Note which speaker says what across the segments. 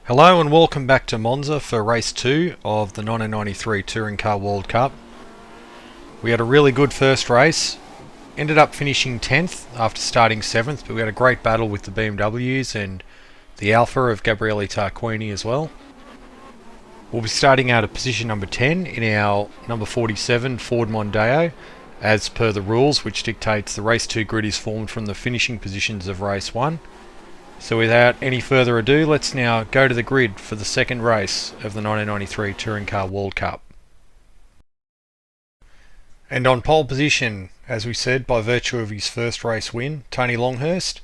Speaker 1: Hello and welcome back to Monza for race 2 of the 1993 Touring Car World Cup. We had a really good first race, ended up finishing 10th after starting 7th, but we had a great battle with the BMWs and the Alfa of Gabriele Tarquini as well. We'll be starting out at position number 10 in our number 47 Ford Mondeo, as per the rules which dictates the race 2 grid is formed from the finishing positions of race 1. So without any further ado, let's now go to the grid for the second race of the 1993 Touring Car World Cup. And on pole position, as we said, by virtue of his first race win, Tony Longhurst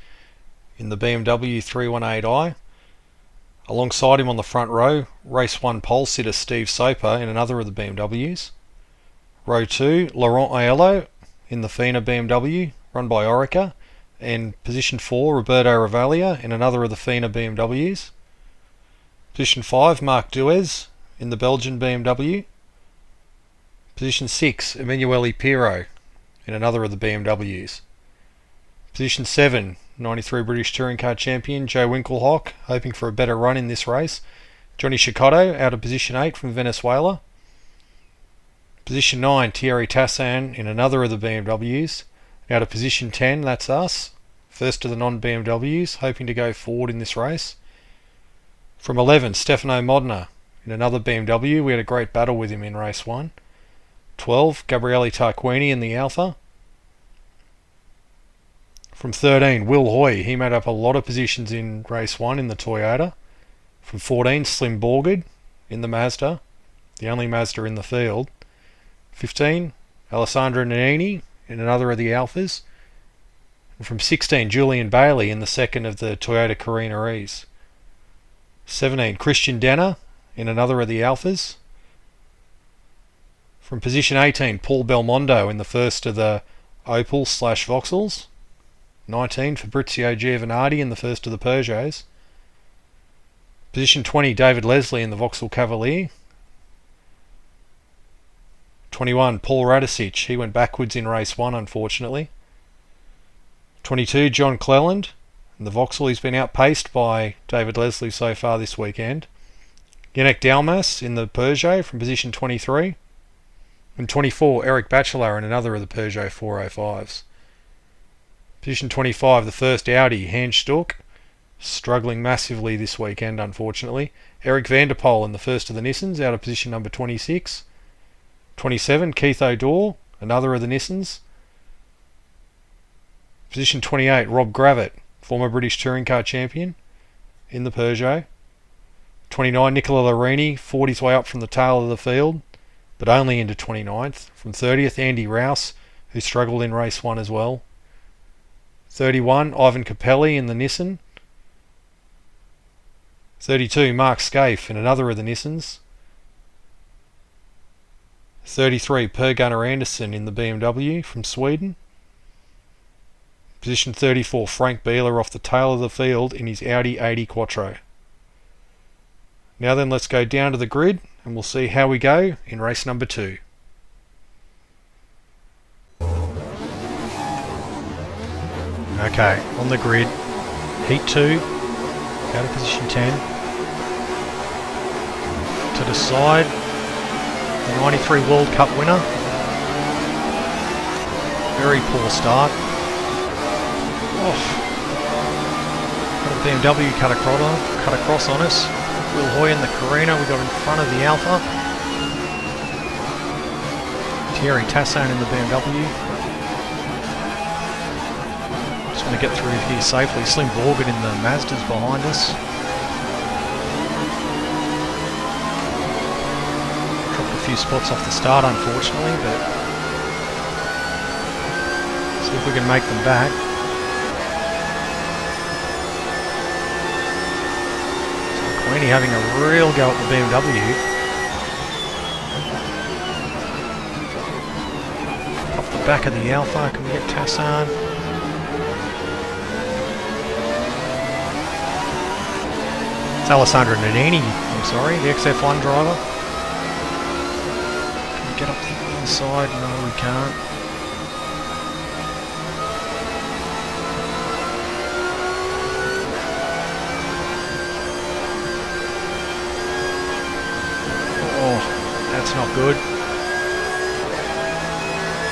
Speaker 1: in the BMW 318i. Alongside him on the front row, race 1 pole sitter Steve Soper in another of the BMWs. Row 2, Laurent Aiello in the Fina BMW, run by Orica. And position 4, Roberto Ravaglia in another of the Fina BMWs. Position 5, Marc Duez in the Belgian BMW. Position 6, Emanuele Pirro in another of the BMWs. Position 7, 93 British Touring Car Champion Joe Winkelhock, hoping for a better run in this race. Johnny Cecotto out of position 8 from Venezuela. Position 9, Thierry Tassin in another of the BMWs. Out of position 10, that's us. First of the non-BMWs, hoping to go forward in this race. From 11, Stefano Modena in another BMW. We had a great battle with him in race 1. 12, Gabriele Tarquini in the Alfa. From 13, Will Hoy. He made up a lot of positions in race 1 in the Toyota. From 14, Slim Borgard in the Mazda, the only Mazda in the field. 15, Alessandro Nannini in another of the Alphas. And from 16, Julian Bailey in the second of the Toyota Carina E's. 17, Christian Denner in another of the Alphas. From position 18, Paul Belmondo in the first of the Opel/Vauxhalls. 19, Fabrizio Giovanardi in the first of the Peugeots. Position 20, David Leslie in the Vauxhall Cavalier. 21, Paul Radicic. He went backwards in race 1, unfortunately. 22, John Cleland in the Vauxhall. He's been outpaced by David Leslie so far this weekend. Yannick Dalmas in the Peugeot from position 23. And 24, Eric Bachelor in another of the Peugeot 405s. Position 25, the first Audi, Hans Stuck, struggling massively this weekend, unfortunately. Eric Vanderpoel in the first of the Nissans, out of position number 26. 27, Keith O'Dore, another of the Nissans. Position 28, Rob Gravett, former British Touring Car Champion, in the Peugeot. 29, Nicola Larini, fought his way up from the tail of the field, but only into 29th. From 30th, Andy Rouse, who struggled in race 1 as well. 31, Ivan Capelli in the Nissan. 32, Mark Scaife in another of the Nissans. 33, Per Gunnar Anderson in the BMW from Sweden. Position 34, Frank Beeler off the tail of the field in his Audi 80 Quattro. Now then, let's go down to the grid and we'll see how we go in race number 2. Okay, on the grid, heat 2, out of position 10. To the side, the 93 World Cup winner. Very poor start. Oh. Got a BMW cut across on us. Will Hoy in the Carina, we got in front of the Alfa. Thierry Tassin in the BMW. Just going to get through here safely. Slim Borgard in the Mazdas behind us. Dropped a few spots off the start, unfortunately, but see if we can make them back. Tarquini having a real go at the BMW. Off the back of the Alfa, can we get Tassin? It's Alessandro Nannini, I'm sorry, the XF1 driver. Can we get up the inside? No, we can't. That's not good.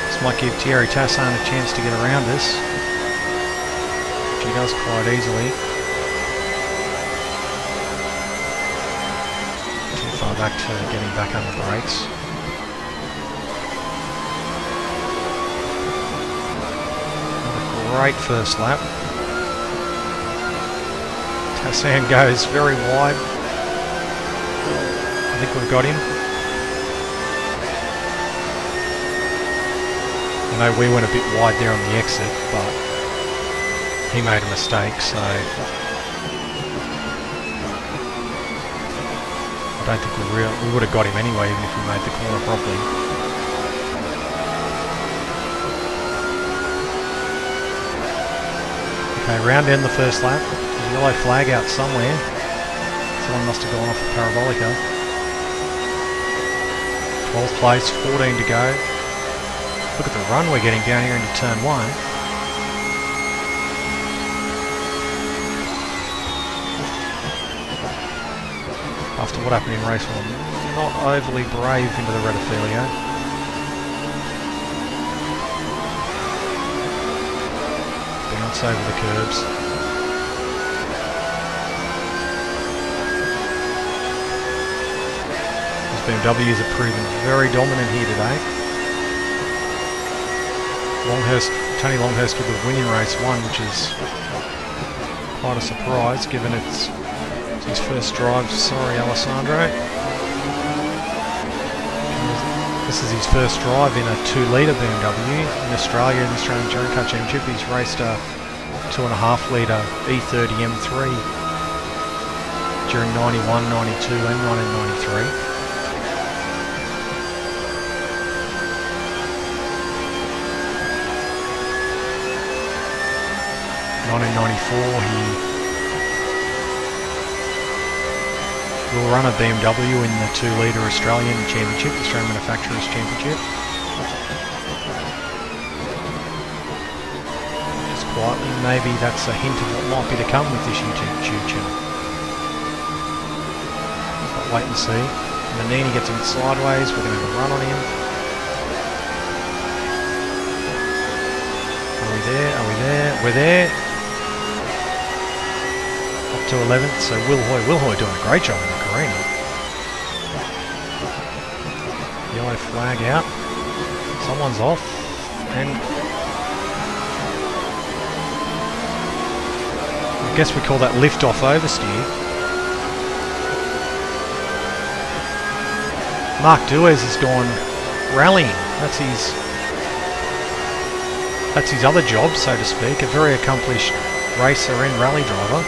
Speaker 1: This might give Thierry Tassin a chance to get around us. Which he does quite easily. Too far back to getting back on the brakes. Great first lap. Tassin goes very wide. I think we've got him. I know we went a bit wide there on the exit, but he made a mistake, so I don't think we would have got him anyway, even if we made the corner properly. Okay, round end the first lap. There's a yellow flag out somewhere. Someone must have gone off a parabolica. 12th place, 14 to go. Look at the run we're getting down here into turn 1. After what happened in race 1, not overly brave into the Rettifilio. Bounce over the curbs. These BMWs have proven very dominant here today. Tony Longhurst with the win in race 1, which is quite a surprise given it's his first drive. Sorry, Alessandro. This is his first drive in a 2-litre BMW in Australia, in the Australian Touring Car Championship. He's raced a 2.5-litre E30 M3 during 91, 92 and 1993. 1994 he will run a BMW in the 2-litre Australian Championship, Australian Manufacturers Championship. Just quietly, maybe that's a hint of what might be to come with this YouTube channel. But wait and see. Manini gets a bit sideways, we're going to have a run on him. Are we there? Are we there? We're there. Up to 11th, so Will Hoy doing a great job in the Carina. Yellow flag out. Someone's off. And I guess we call that lift-off oversteer. Mark Duez has gone rallying. That's his other job, so to speak. A very accomplished racer and rally driver.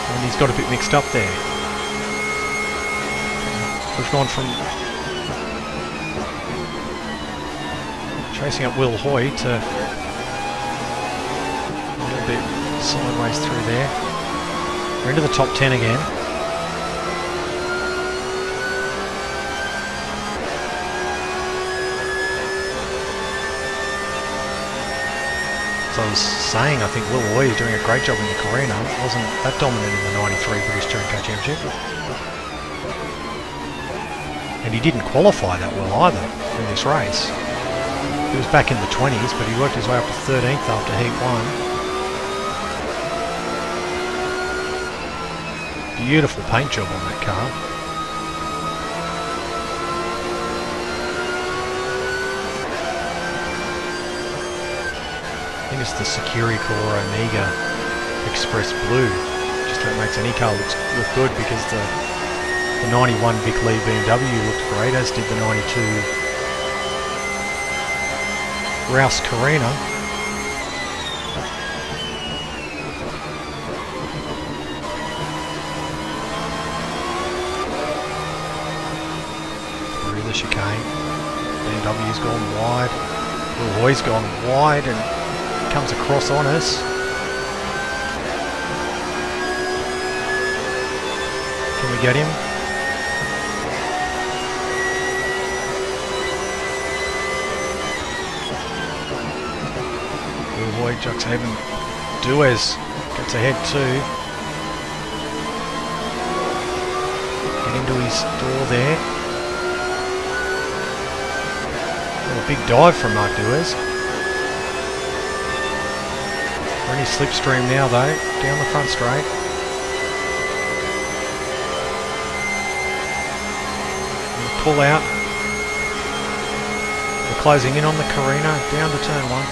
Speaker 1: And he's got a bit mixed up there. We've gone from chasing up Will Hoy to a little bit sideways through there. We're into the top 10 again. As I was saying, I think Will Hoy is doing a great job in the Carina. Wasn't that dominant in the 93 British Touring Car Championship. And he didn't qualify that well either in this race. He was back in the 20s, but he worked his way up to 13th after Heat 1. Beautiful paint job on that car. I think it's the Securicore Omega Express Blue. Just about makes any car look good, because the 91 Vic Lee BMW looked great, as did the 92 Rouse Carina. Through the chicane. BMW's gone wide. Will Hoy's gone wide and comes across on us. Can we get him? Will Hoy chucks ahead and Duez gets ahead too. Getting into his door there. Oh, a big dive from Mark Duez. We're in his slipstream now though, down the front straight. Pull out. We're closing in on the Carino, down to turn 1.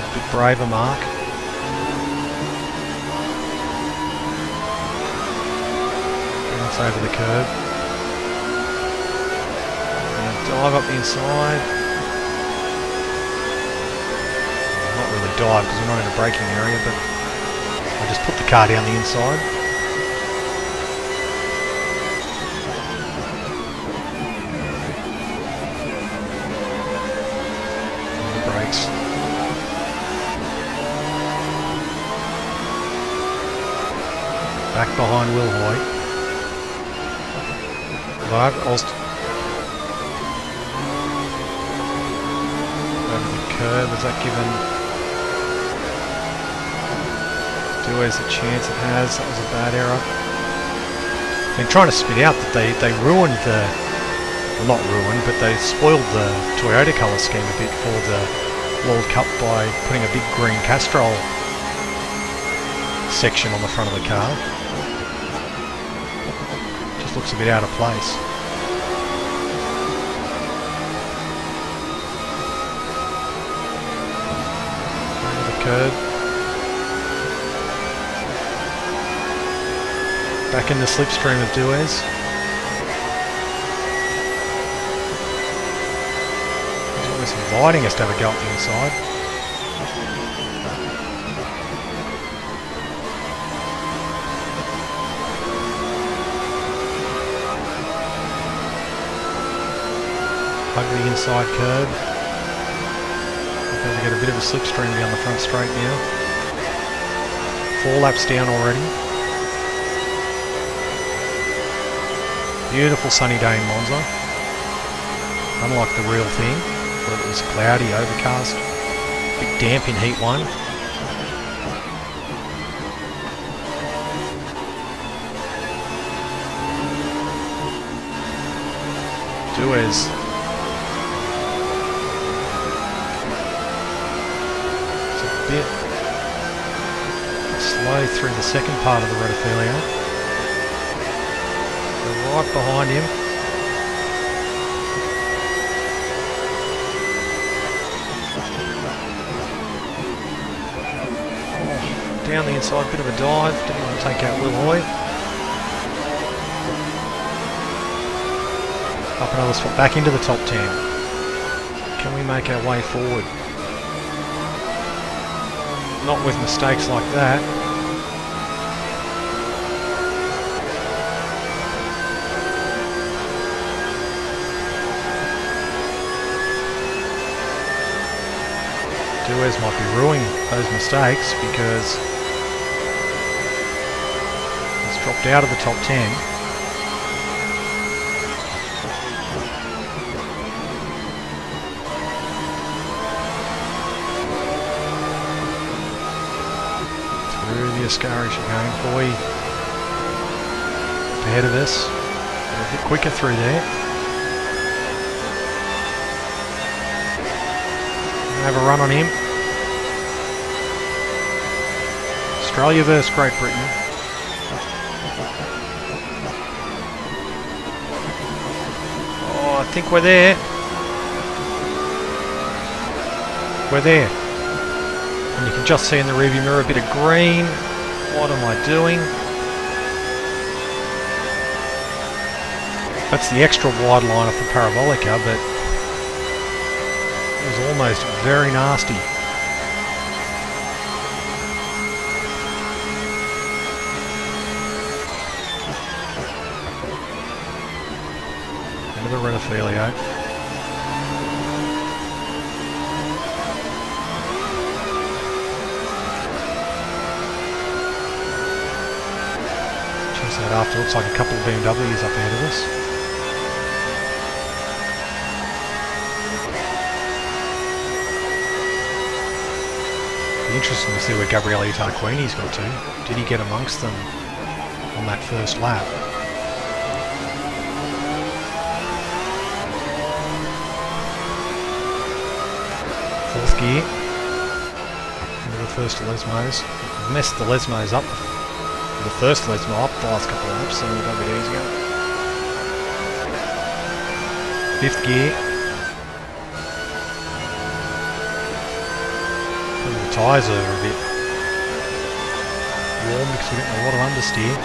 Speaker 1: A bit braver Mark. Bounce over the curb. And dive up the inside. Not really dive because we're not in a braking area, but I just put the car down the inside. Back behind Will Hoy. Live Ost. Over the curve, is that given Duez a chance? It has. That was a bad error. Been trying to spit out that they ruined the, well not ruined, but they spoiled the Toyota colour scheme a bit for the World Cup by putting a big green Castrol section on the front of the car. Just looks a bit out of place. Over the curb. Back in the slipstream of Duez. He's always inviting us to have a go at the inside. Hug the inside curb. Okay, we get a bit of a slipstream down the front straight now. 4 laps down already. Beautiful sunny day in Monza. Unlike the real thing, where it was cloudy, overcast, a bit damp in heat 1. Duez. Bit slow through the second part of the Rotophilia. We're right behind him. Down the inside, bit of a dive. Didn't want to take out Will Hoy. Up another spot, back into the top 10. Can we make our way forward? Not with mistakes like that. Duez might be ruining those mistakes because he's dropped out of the top 10. Ascari chicane, Hoy ahead of us, a bit quicker through there. Have a run on him. Australia versus Great Britain. Oh, I think we're there. We're there. And you can just see in the rearview mirror a bit of green. What am I doing? That's the extra wide line off the Parabolica, but it was almost very nasty. Into the Renofilio. That after looks like a couple of BMWs up ahead of us. interesting to see where Gabriele Tarquini's got to. Did he get amongst them on that first lap? Fourth gear. Into the first Lesmos. Messed the Lesmos up. The first Lesmo up the last couple of laps, so it'll go a bit easier. Fifth gear. The tyres are a bit warm because we're getting a lot of understeer.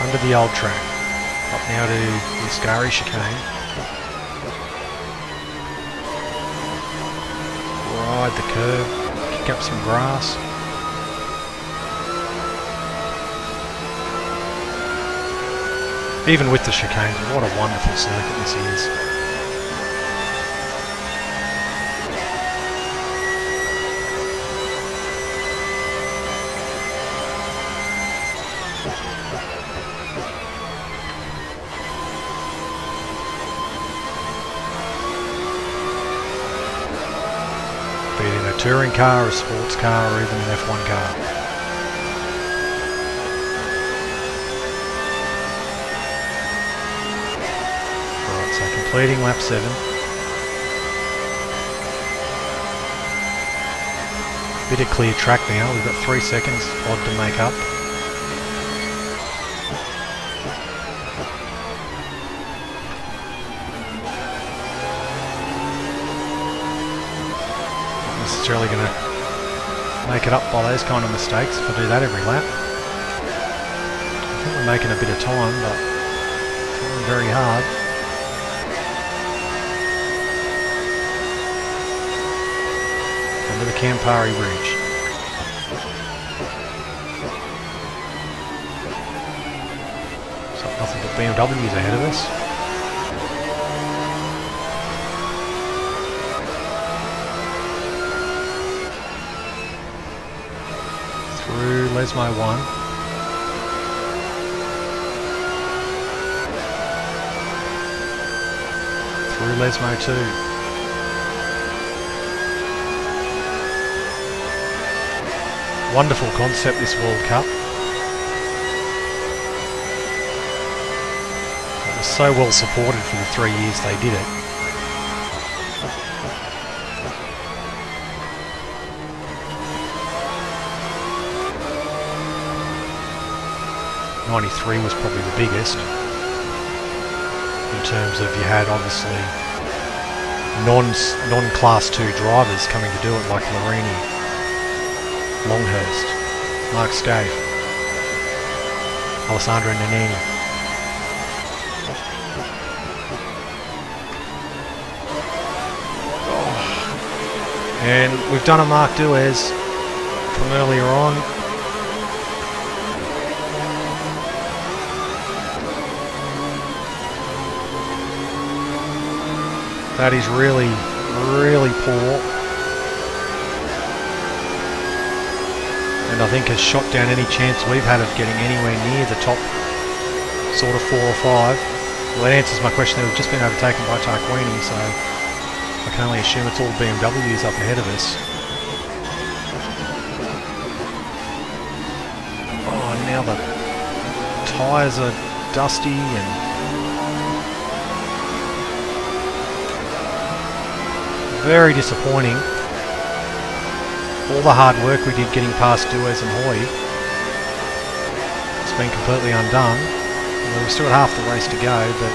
Speaker 1: Under the old track. Up now to the Ascari chicane. Ride the curve, kick up some grass. Even with the chicane, what a wonderful circuit this is. Be it in a touring car, a sports car, or even an F1 car. Right, so completing lap 7. Bit of clear track now, we've got 3 seconds odd to make up. Necessarily going to make it up by those kind of mistakes if I do that every lap. I think we're making a bit of time, but trying very hard. Under the Campari Bridge. So nothing but BMWs ahead of us. Through Lesmo 1. Through Lesmo 2. Wonderful concept, this World Cup. It was so well supported for the 3 years they did it. '93 was probably the biggest in terms of you had obviously non-class 2 drivers coming to do it, like Larini, Longhurst, Mark Scaife, Alessandro Nannini. And we've done a Mark Duez from earlier on. That is really, really poor. And I think has shot down any chance we've had of getting anywhere near the top sort of 4 or 5. Well, that answers my question. They've just been overtaken by Tarquini, so I can only assume it's all BMWs up ahead of us. Oh, now the tyres are dusty and very disappointing. All the hard work we did getting past Duez and Hoy, it's been completely undone. Well, we've still got half the race to go, but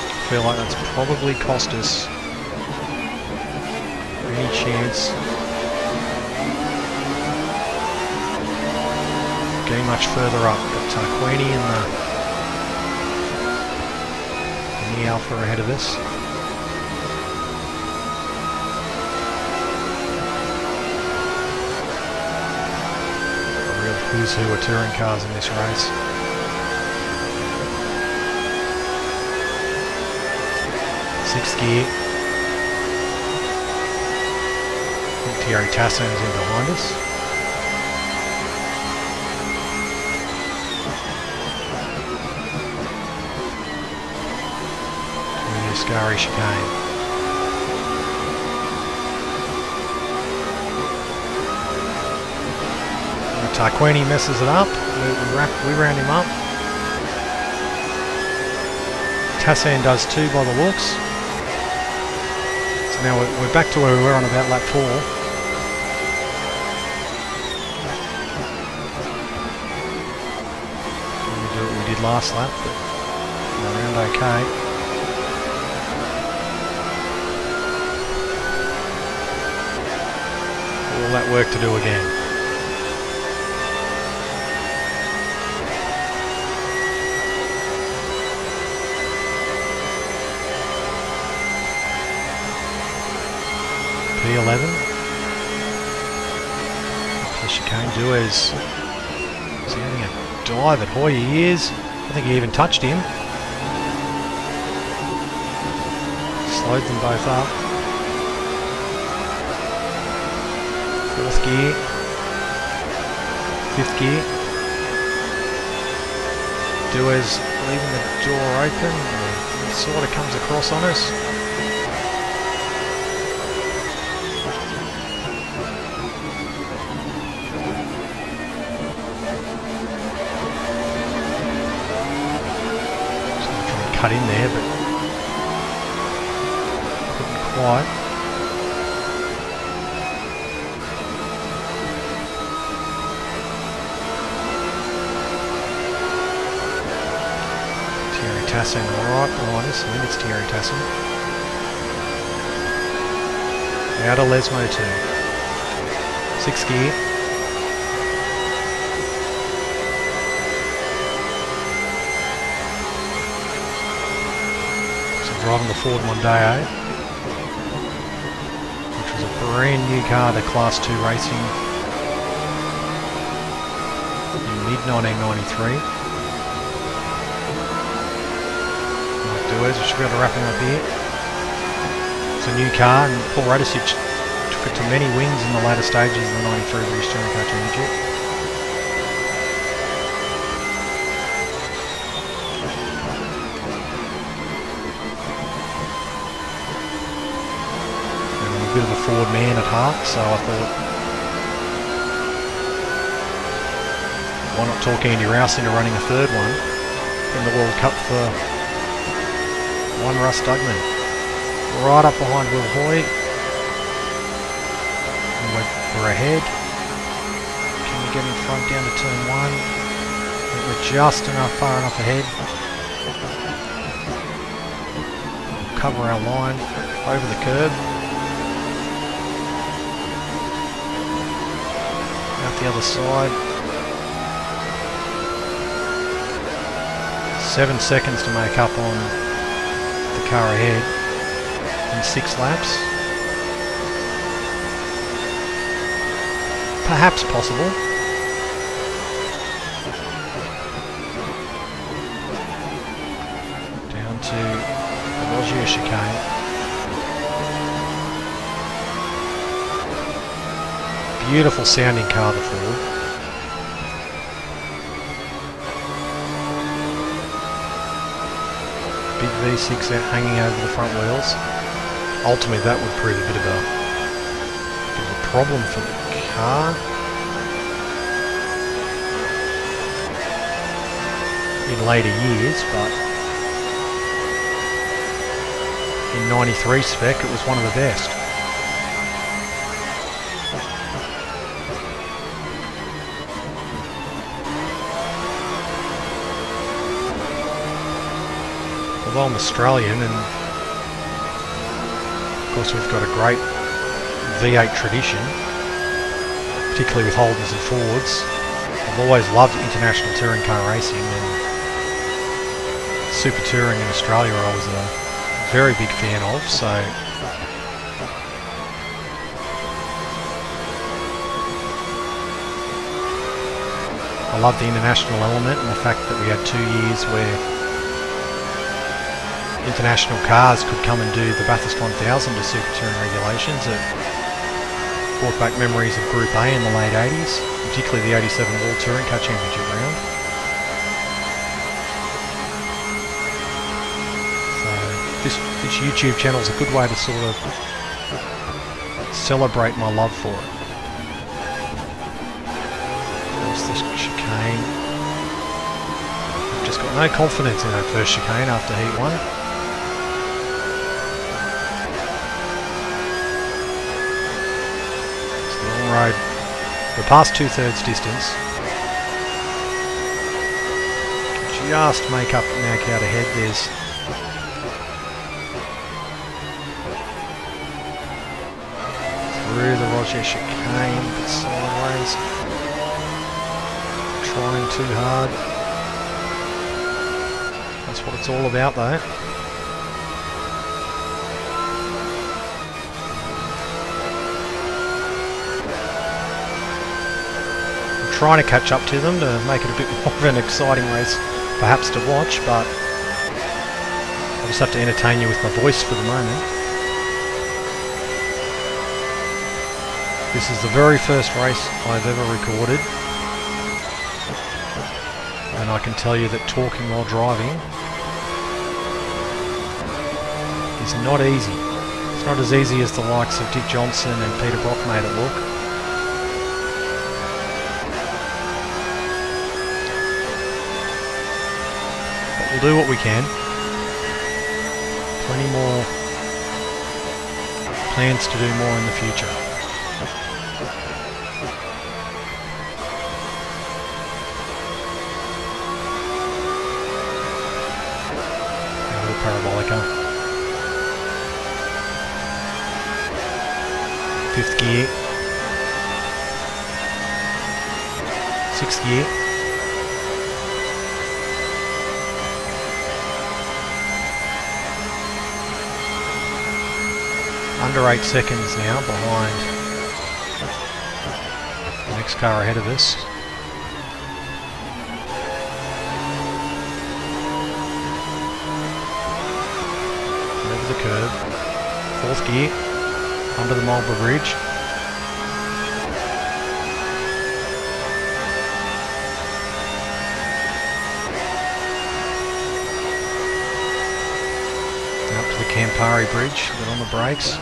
Speaker 1: I feel like that's probably cost us any chance of getting much further up. Got Tarquini and the Alpha ahead of us. Who's who are touring cars in this race. Sixth gear. Thierry Tassin is in behind us. Scary chicane. Tarquini messes it up. We round him up. Tassan does too by the looks. So now we're back to where we were on about lap 4. We'll do what we did last lap, but we're around okay. All that work to do again. P11. The chicane. Duez. Is he having a dive at Hoy? He is. I think he even touched him. Slowed them both up. 4th gear. 5th gear. Duez leaving the door open. He sort of comes across on us. Cut in there, but couldn't quite. Thierry Tassin right behind us. I think it's Thierry Tassin. Out of Lesmo 2. 6th gear. Driving the Ford Mondeo, which was a brand new car to Class 2 racing in mid-1993. Mark Duez, we should be able to wrap him up here. It's a new car, and Paul Radicic took it to many wins in the later stages of the 93 British Touring Car Championship. Bit of a Ford man at heart, so I thought, why not talk Andy Rouse into running a 3rd one in the World Cup for one Russ Dougman. Right up behind Will Hoy. And we're ahead. Can we get in front down to turn 1? I think we're just far enough ahead. We'll cover our line over the curb. The other side. 7 seconds to make up on the car ahead in 6 laps. Perhaps possible. Down to the Rogier chicane. Beautiful sounding car, the Ford. Big V6 out hanging over the front wheels. Ultimately that would prove a bit of a problem for the car. In later years, but in 93 spec it was one of the best. Although I'm Australian, and of course we've got a great V8 tradition, particularly with Holdens and Fords. I've always loved international touring car racing, and Super Touring in Australia I was a very big fan of, so I love the international element and the fact that we had 2 years where international cars could come and do the Bathurst 1000 to Super Touring regulations. It brought back memories of Group A in the late 80s, particularly the 87 World Touring Car Championship round. So this This YouTube channel is a good way to sort of celebrate my love for it. There's this chicane. I've just got no confidence in that first chicane after heat 1. It's the long road. We're past 2/3 distance. Just make up out ahead. There's through the Roger chicane, but sideways. Trying too hard. That's what it's all about, though. I'm trying to catch up to them to make it a bit more of an exciting race, perhaps to watch, but I'll just have to entertain you with my voice for the moment. This is the very first race I've ever recorded, and I can tell you that talking while driving is not easy. It's not as easy as the likes of Dick Johnson and Peter Brock made it look. But we'll do what we can. Plenty more plans to do more in the future. Parabolica. 5th gear. 6th gear. Under 8 seconds now behind the next car ahead of us. The curve, 4th gear, under the Marlborough Bridge. Up to the Campari Bridge, get on the brakes.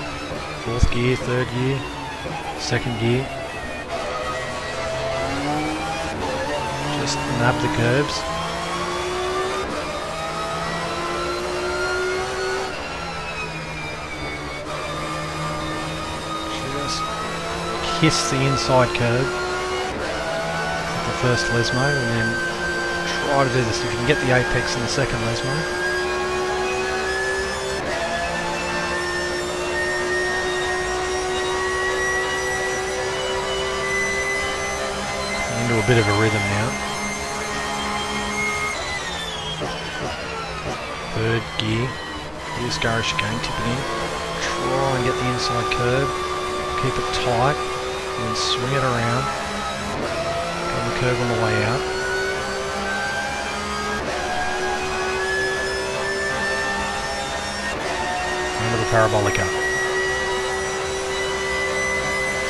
Speaker 1: 4th gear, 3rd gear, 2nd gear. Just nab the curbs. Kiss the inside curb at the first Lesmo, and then try to do this if you can get the apex in the second Lesmo. Into a bit of a rhythm now. 3rd gear, use Garish again, tip it in, try and get the inside curb, keep it tight. And then swing it around, go on the curve on the way out. Under the Parabolica.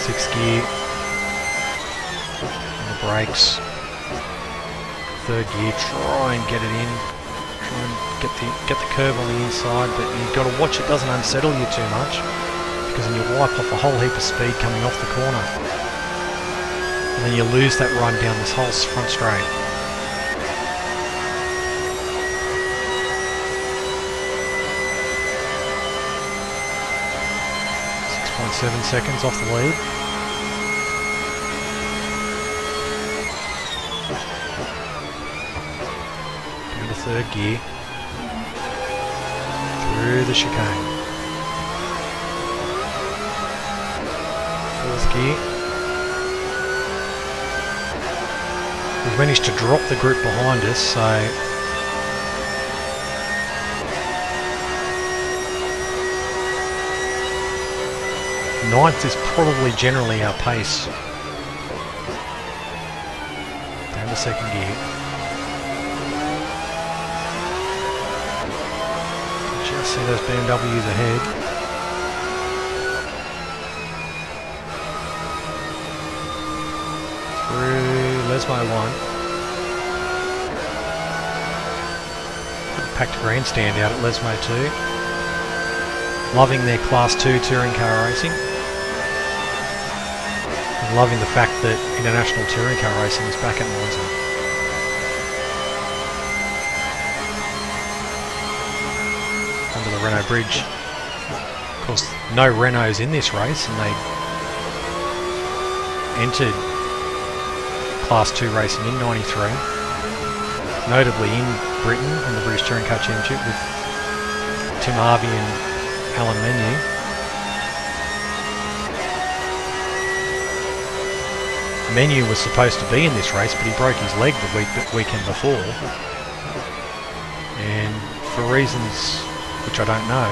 Speaker 1: 6th gear, on the brakes. 3rd gear, try and get it in, try and get the curve on the inside, but you've got to watch it doesn't unsettle you too much, because then you wipe off a whole heap of speed coming off the corner. And then you lose that run down this whole front straight. 6.7 seconds off the lead. Into 3rd gear. Through the chicane. 4th gear. We've managed to drop the group behind us, so ninth is probably generally our pace. Down to 2nd gear. Just see those BMWs ahead. Lesmo 1. Packed grandstand out at Lesmo 2. Loving their Class 2 touring car racing. And loving the fact that international touring car racing is back at Monza. Under the Renault bridge. Of course, no Renaults in this race, and they entered Class 2 racing in '93. Notably in Britain on the British Touring Car Championship with Tim Harvey and Alan Menu. Menu was supposed to be in this race, but he broke his leg the weekend before. And for reasons which I don't know,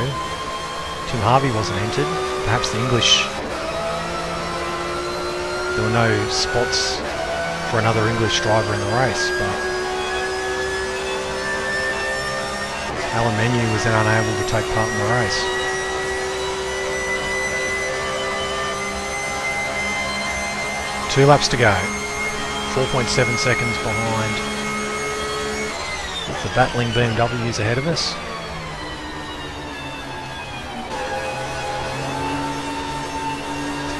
Speaker 1: Tim Harvey wasn't entered. Perhaps the English... There were no spots for another English driver in the race, but Alan Menu was then unable to take part in the race. Two laps to go. 4.7 seconds behind the battling BMWs ahead of us.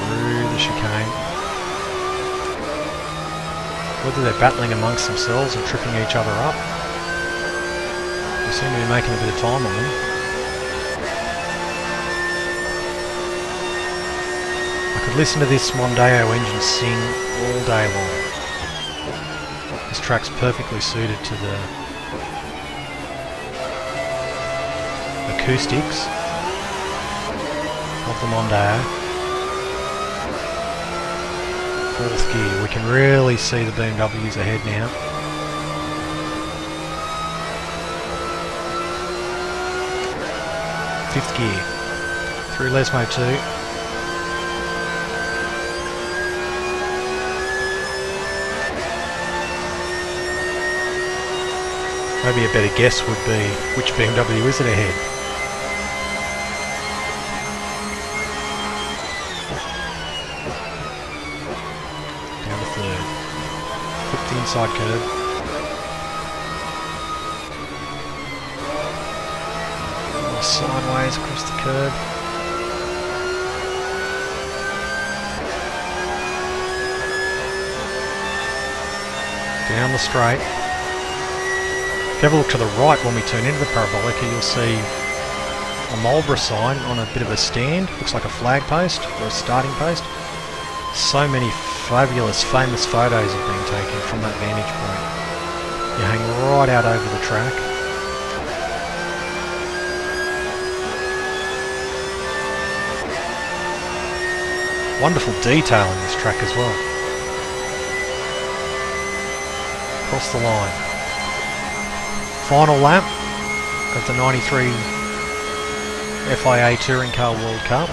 Speaker 1: Through the chicane. Whether they're battling amongst themselves or tripping each other up, we seem to be making a bit of time on them. I could listen to this Mondeo engine sing all day long. This track's perfectly suited to the acoustics of the Mondeo. Fourth gear, we can really see the BMWs ahead now. Fifth gear, through Lesmo 2. Maybe a better guess would be which BMW is it ahead. Down to third. Flip the inside curb. Sideways across the curb. Down the straight. If you have a look to the right when we turn into the Parabolica, you'll see a Marlboro sign on a bit of a stand. Looks like a flag post or a starting post. So many fabulous, famous photos have been taken from that vantage point. You hang right out over the track. Wonderful detail in this track as well. Across the line. Final lap of the '93 FIA Touring Car World Cup.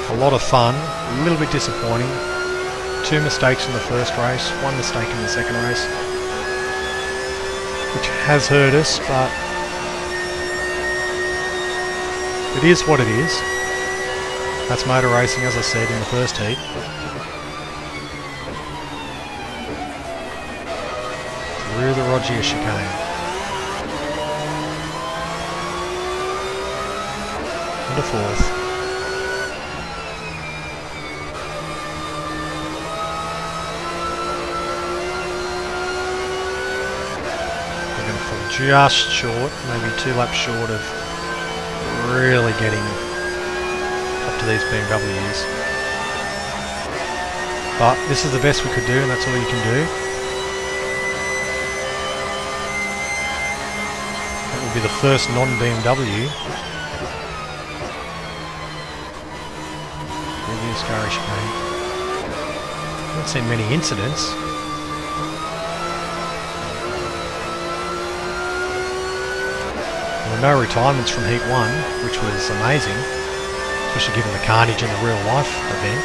Speaker 1: A lot of fun, a little bit disappointing. 2 mistakes in the first race, 1 mistake in the second race, which has hurt us, but it is what it is. That's motor racing, as I said, in the first heat. Through the Rogier chicane. Into fourth. We're going to fall just short, maybe 2 laps short of really getting up to these BMWs. But this is the best we could do, and that's all you can do. That will be the first non-BMW. Really scary chicane. Haven't seen many incidents. There were no retirements from Heat 1, which was amazing, especially given the carnage in the real life event.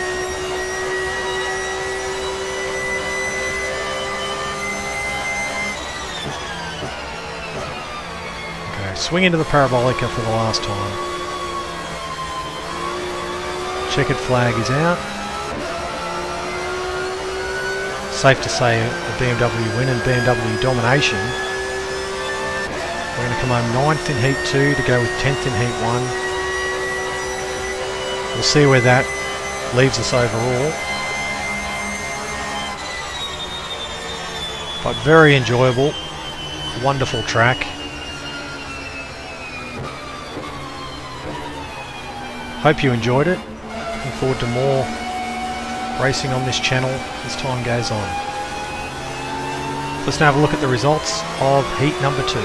Speaker 1: Okay, swing into the Parabolica for the last time. Checkered flag is out. safe to say a BMW win and BMW domination. We're going to come home 9th in Heat 2 to go with 10th in Heat 1. We'll see where that leaves us overall. But very enjoyable, wonderful track. Hope you enjoyed it. Looking forward to more racing on this channel as time goes on. Let's now have a look at the results of heat number 2.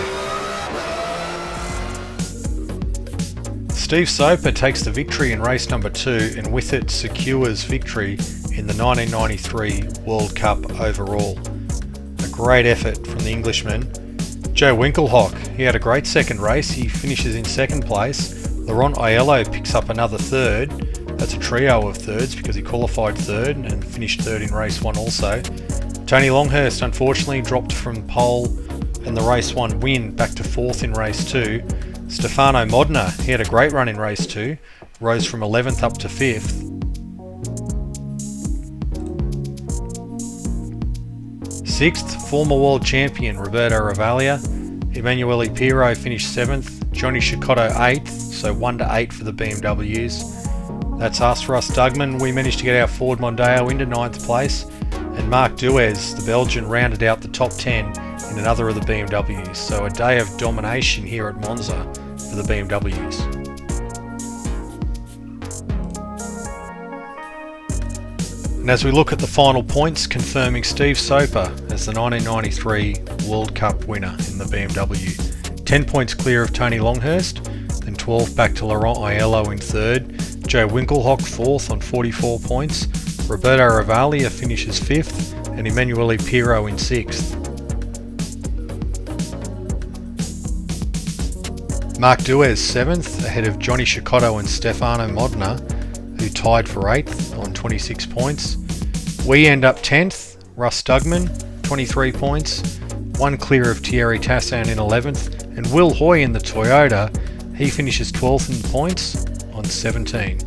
Speaker 1: Steve Soper takes the victory in race number 2 and with it secures victory in the 1993 World Cup overall. A great effort from the Englishman. Joe Winkelhock, he had a great second race. He finishes in second place. Laurent Aiello picks up another third. That's a trio of thirds because he qualified third and finished third in race 1 also. Tony Longhurst unfortunately dropped from pole and the race 1 win back to 4th in race 2. Stefano Modena, he had a great run in race 2, rose from 11th up to 5th. Sixth, former world champion Roberto Ravaglia. Emanuele Pirro finished 7th, Johnny Cecotto 8th, so 1 to 8 for the BMWs. That's us, Russ Dougman. We managed to get our Ford Mondeo into 9th place, and Marc Duez, the Belgian, rounded out the top 10 in another of the BMWs. So a day of domination here at Monza for the BMWs. And as we look at the final points, confirming Steve Soper as the 1993 World Cup winner in the BMW. 10 points clear of Tony Longhurst, then 12 back to Laurent Aiello in 3rd. Joe Winkelhock 4th on 44 points. Roberto Ravaglia finishes 5th, and Emanuele Pirro in 6th. Marc Duez 7th, ahead of Johnny Cecotto and Stefano Modena, who tied for 8th on 26 points. We end up 10th, Russ Dougman, 23 points, 1 clear of Thierry Tassin in 11th, and Will Hoy in the Toyota, he finishes 12th in points on 17.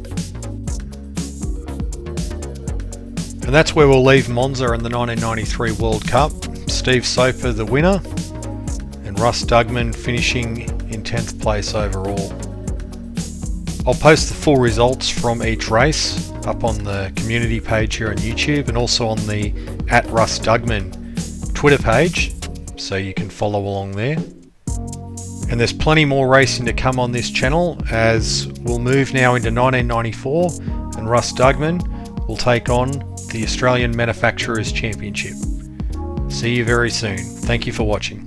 Speaker 1: And that's where we'll leave Monza in the 1993 World Cup. Steve Soper the winner, and Russ Dougman finishing in 10th place overall. I'll post the full results from each race up on the community page here on YouTube and also on the @RussDougman Twitter page, so you can follow along there. And there's plenty more racing to come on this channel as we'll move now into 1994 and Russ Dougman will take on the Australian Manufacturers Championship. See you very soon. Thank you for watching.